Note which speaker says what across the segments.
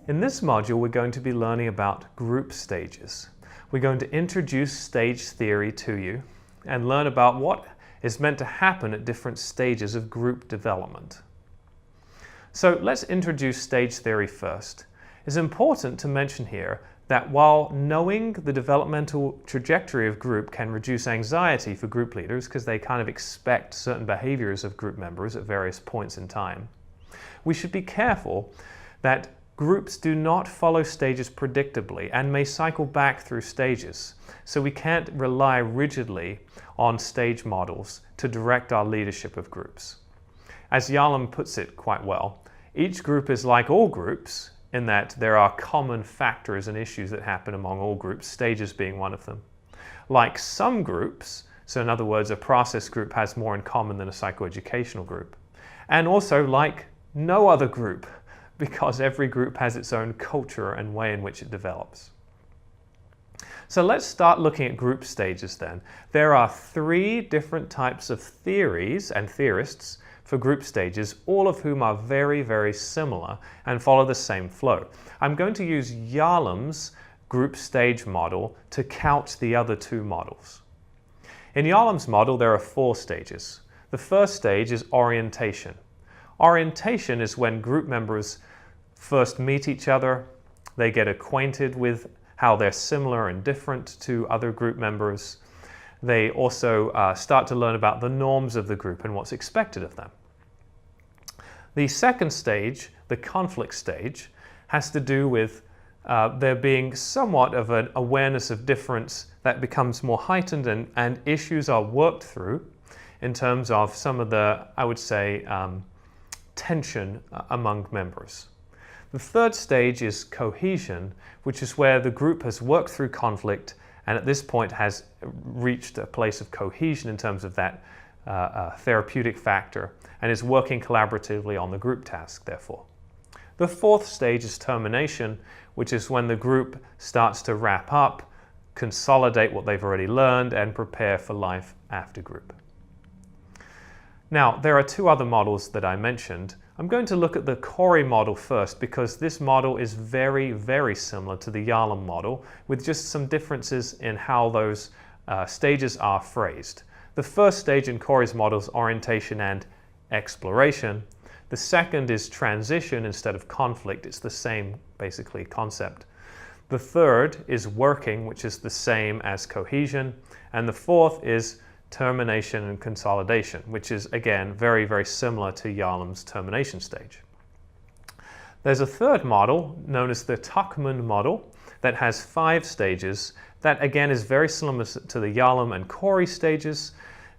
Speaker 1: In this module, we're going to be learning about group stages. We're going to introduce stage theory to you and learn about what is meant to happen at different stages of group development. So let's introduce stage theory first. It's important to mention here that while knowing the developmental trajectory of group can reduce anxiety for group leaders because they kind of expect certain behaviors of group members at various points in time, we should be careful that groups do not follow stages predictably and may cycle back through stages, so we can't rely rigidly on stage models to direct our leadership of groups. As Yolom puts it quite well, each group is like all groups in that there are common factors and issues that happen among all groups, stages being one of them. Like some groups, so in other words, a process group has more in common than a psychoeducational group, and also like no other group, because every group has its own culture and way in which it develops. So let's start looking at group stages then. There are 3 different types of theories and theorists for group stages, all of whom are very, very similar and follow the same flow. I'm going to use Yolom's group stage model to couch the other 2 models. In Yolom's model, there are 4 stages. The first stage is orientation. Orientation is when group members first meet each other, they get acquainted with how they're similar and different to other group members. They also start to learn about the norms of the group and what's expected of them. The second stage, the conflict stage, has to do with there being somewhat of an awareness of difference that becomes more heightened and issues are worked through in terms of some of the, I would say, tension among members. The third stage is cohesion, which is where the group has worked through conflict and at this point has reached a place of cohesion in terms of that therapeutic factor and is working collaboratively on the group task, therefore. The fourth stage is termination, which is when the group starts to wrap up, consolidate what they've already learned, and prepare for life after group. Now, there are 2 other models that I mentioned. I'm going to look at the Corey model first because this model is very, very similar to the Yolom model with just some differences in how those stages are phrased. The first stage in Corey's model is orientation and exploration. The second is transition instead of conflict. It's the same, basically, concept. The third is working, which is the same as cohesion. And the fourth is termination and consolidation, which is again very, very similar to Yolom's termination stage. There's a third model known as the Tuckman model that has 5 stages that again is very similar to the Yolom and Corey stages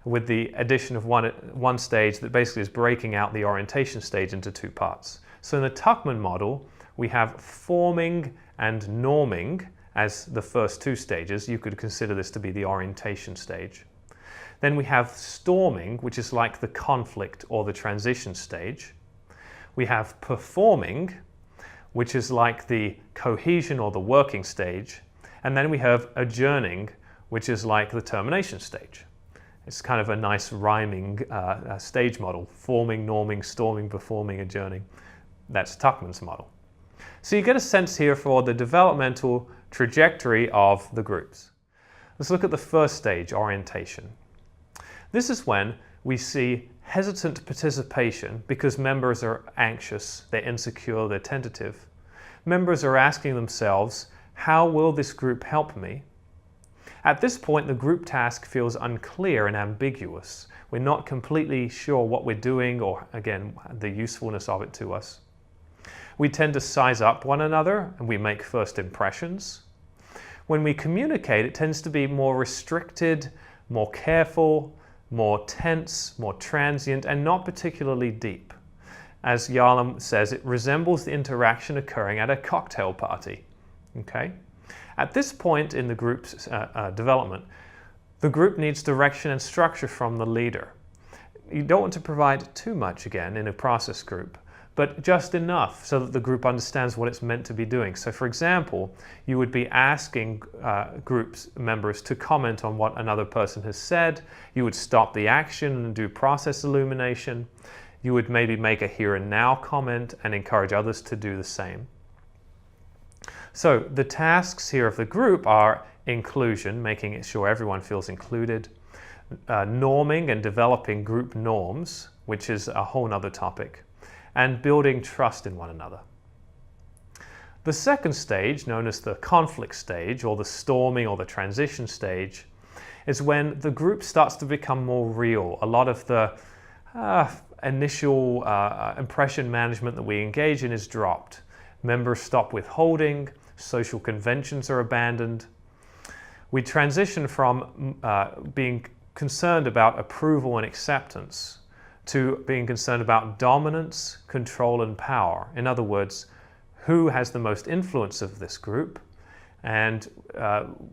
Speaker 1: with the addition of one stage that basically is breaking out the orientation stage into 2 parts. So in the Tuckman model we have forming and norming as the first 2 stages. You could consider this to be the orientation stage. Then we have storming, which is like the conflict or the transition stage. We have performing, which is like the cohesion or the working stage. And then we have adjourning, which is like the termination stage. It's kind of a nice rhyming stage model: forming, norming, storming, performing, adjourning. That's Tuckman's model. So you get a sense here for the developmental trajectory of the groups. Let's look at the first stage, orientation. This is when we see hesitant participation because members are anxious, they're insecure, they're tentative. Members are asking themselves, how will this group help me? At this point, the group task feels unclear and ambiguous. We're not completely sure what we're doing or, again, the usefulness of it to us. We tend to size up one another and we make first impressions. When we communicate, it tends to be more restricted, more careful, more tense, more transient, and not particularly deep. As Yolom says, it resembles the interaction occurring at a cocktail party. Okay? At this point in the group's development, the group needs direction and structure from the leader. You don't want to provide too much, again, in a process group, but just enough so that the group understands what it's meant to be doing. So for example, you would be asking groups members to comment on what another person has said. You would stop the action and do process illumination. You would maybe make a here and now comment and encourage others to do the same. So the tasks here of the group are inclusion, making sure everyone feels included, norming and developing group norms, which is a whole nother topic, and building trust in one another. The second stage, known as the conflict stage or the storming or the transition stage, is when the group starts to become more real. A lot of the initial impression management that we engage in is dropped. Members stop withholding, social conventions are abandoned. We transition from being concerned about approval and acceptance to being concerned about dominance, control, and power. In other words, who has the most influence of this group and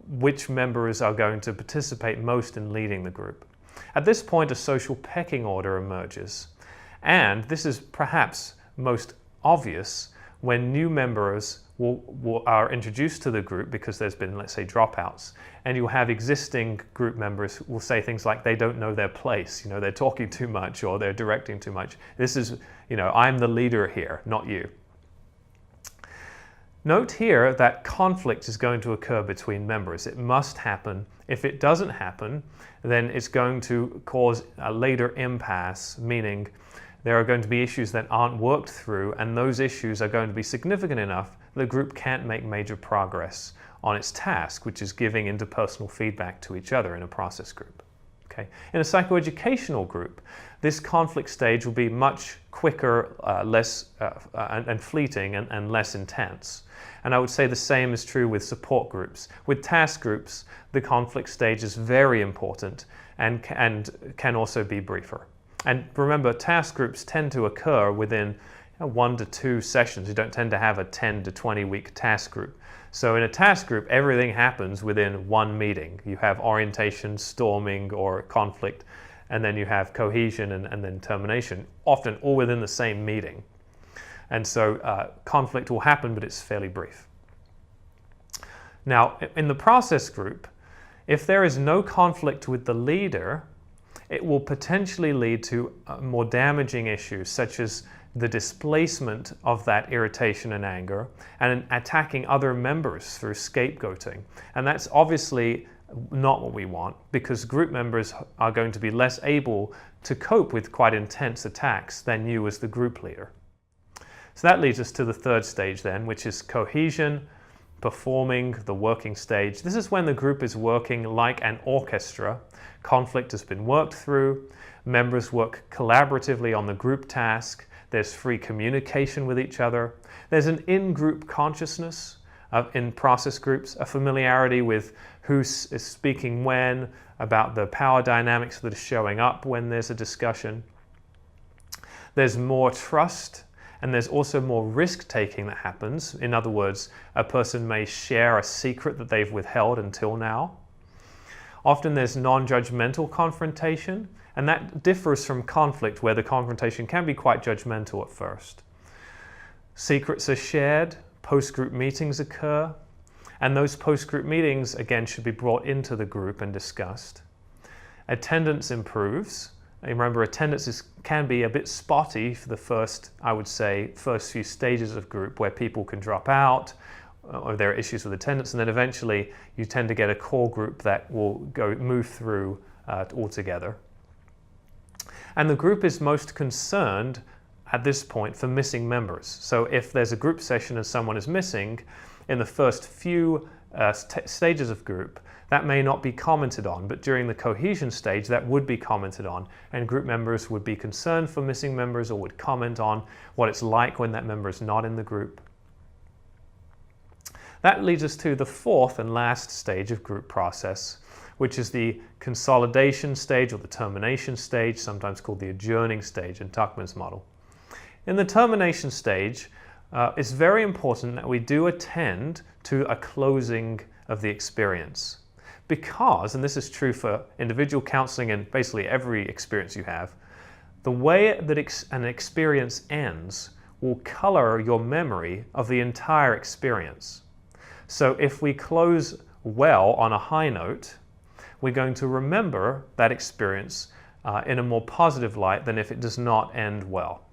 Speaker 1: which members are going to participate most in leading the group. At this point, a social pecking order emerges, and this is perhaps most obvious when new members are introduced to the group because there's been, let's say, dropouts, and you have existing group members who will say things like they don't know their place, they're talking too much or they're directing too much. This is, I'm the leader here, not you. Note here that conflict is going to occur between members. It must happen. If it doesn't happen, then it's going to cause a later impasse, meaning there are going to be issues that aren't worked through, and those issues are going to be significant enough the group can't make major progress on its task, which is giving interpersonal feedback to each other in a process group. Okay. In a psychoeducational group, this conflict stage will be much quicker, less and fleeting and less intense. And I would say the same is true with support groups. With task groups, the conflict stage is very important and can also be briefer. And remember, task groups tend to occur within 1 to 2 sessions. You don't tend to have a 10 to 20 week task group. So in a task group, everything happens within one meeting. You have orientation, storming, or conflict, and then you have cohesion and then termination, often all within the same meeting. And so conflict will happen, but it's fairly brief. Now, in the process group, if there is no conflict with the leader, it will potentially lead to more damaging issues, such as the displacement of that irritation and anger and attacking other members through scapegoating. And that's obviously not what we want, because group members are going to be less able to cope with quite intense attacks than you as the group leader. So that leads us to the third stage then, which is cohesion, performing, the working stage. This is when the group is working like an orchestra. Conflict has been worked through, members work collaboratively on the group task, there's free communication with each other, there's an in-group consciousness in process groups, a familiarity with who is speaking when, about the power dynamics that are showing up when there's a discussion. There's more trust, and there's also more risk-taking that happens. In other words, a person may share a secret that they've withheld until now. Often there's non-judgmental confrontation, and that differs from conflict, where the confrontation can be quite judgmental at first. Secrets are shared, post-group meetings occur, and those post-group meetings, again, should be brought into the group and discussed. Attendance improves. Remember, attendance can be a bit spotty for the first few stages of group, where people can drop out, or there are issues with attendance, and then eventually you tend to get a core group that will move through altogether. And the group is most concerned at this point for missing members. So if there's a group session and someone is missing, in the first few stages of group, that may not be commented on, but during the cohesion stage, that would be commented on, and group members would be concerned for missing members or would comment on what it's like when that member is not in the group. That leads us to the fourth and last stage of group process, which is the consolidation stage or the termination stage, sometimes called the adjourning stage in Tuckman's model. In the termination stage, it's very important that we do attend to a closing of the experience. Because, and this is true for individual counseling and basically every experience you have, the way that an experience ends will color your memory of the entire experience. So if we close well on a high note, we're going to remember that experience in a more positive light than if it does not end well.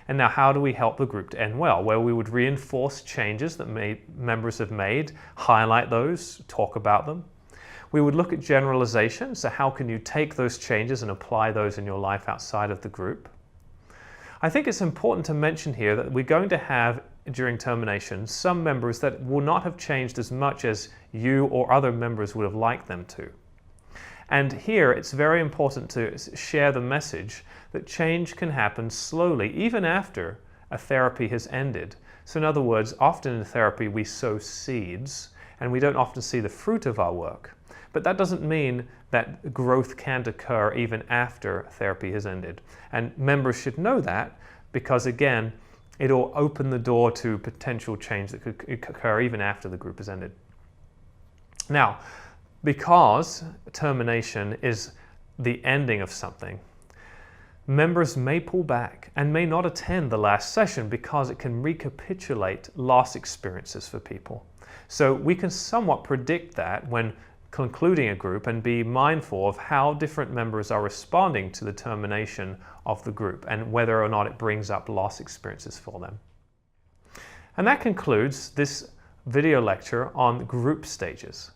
Speaker 1: And now, how do we help the group to end well? Well, we would reinforce changes that members have made, highlight those, talk about them. We would look at generalization, so how can you take those changes and apply those in your life outside of the group? I think it's important to mention here that we're going to have, during termination, some members that will not have changed as much as you or other members would have liked them to. And here it's very important to share the message that change can happen slowly, even after a therapy has ended. So in other words, often in therapy we sow seeds and we don't often see the fruit of our work. But that doesn't mean that growth can't occur even after therapy has ended. And members should know that because, again, it'll open the door to potential change that could occur even after the group has ended. Now, because termination is the ending of something, members may pull back and may not attend the last session because it can recapitulate lost experiences for people. So we can somewhat predict that when concluding a group and be mindful of how different members are responding to the termination of the group and whether or not it brings up lost experiences for them. And that concludes this video lecture on group stages.